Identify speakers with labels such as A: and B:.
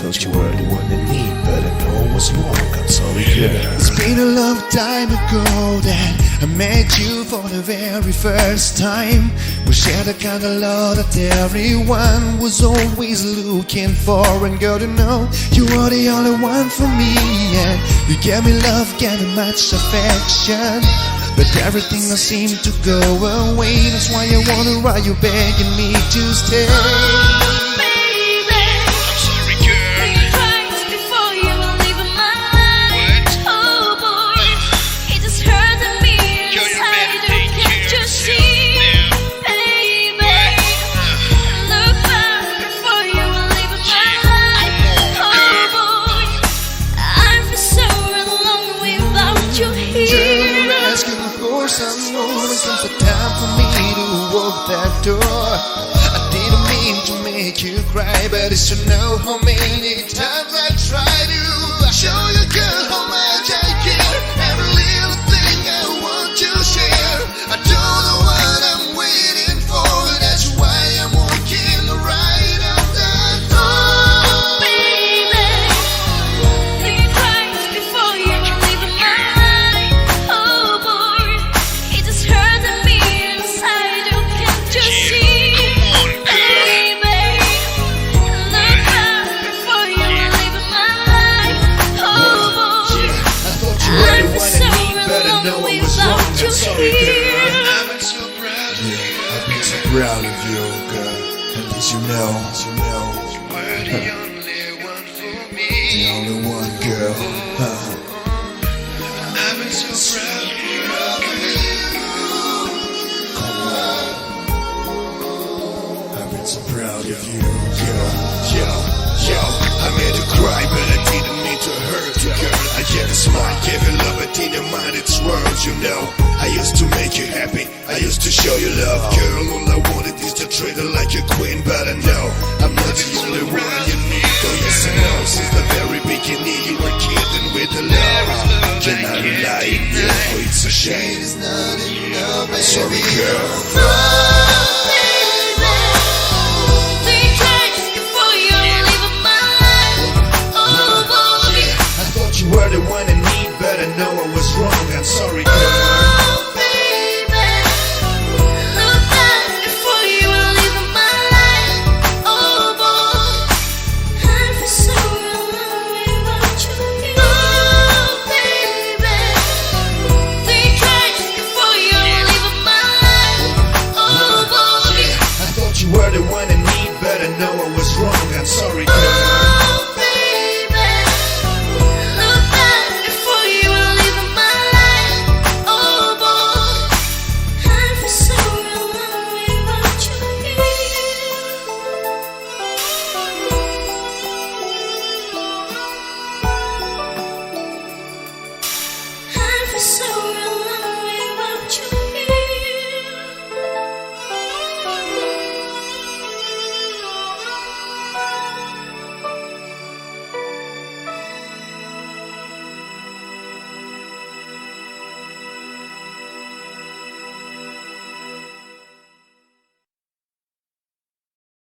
A: thought you were the one I need, but I know I was wrong. I'm sorry, girl.
B: It's been a long time ago that I met you for the very first time. We shared a kind of love that everyone was always looking for. And girl, to know you are the only one for me, and you gave me love, gave me much affection. But everything now seemed to go away. That's why I wonder why you're begging me to stay. Comes the time for me to walk that door. I didn't mean to make you cry, but it's to know how many times I tried to show you, girl, how much I care. Every little thing I want to share. I don't know what I'm waiting for. That's why I'm walking right out that door.
C: Baby, think twice before you leave my life. Oh boy, it just hurts me inside. You can't just see. Baby, look back before you leave my life. Oh boy,
B: I thought you were the
C: I'm
B: one
C: so
B: I need, but I know I was wrong.
C: without you
B: I'm sorry, girl.
C: here.
B: I've been so proud of you. I've been so proud of you, girl. At least you know, you were the only one for me. The only one, girl. I've been so proud of you. Come on. I've been so proud of you, girl. Yo, I made you cry, but I didn't mean to hurt you, girl. I get a smile, gave you love, but in your mind it's words, you know. I used to make you happy, I used to show you love, girl. All I wanted is to treat her like a queen, but I know I'm not the only one you need. Oh yes, I know, since the very beginning you were kidding with the love. Cannot lie, oh it's a shame. I'm sorry, girl.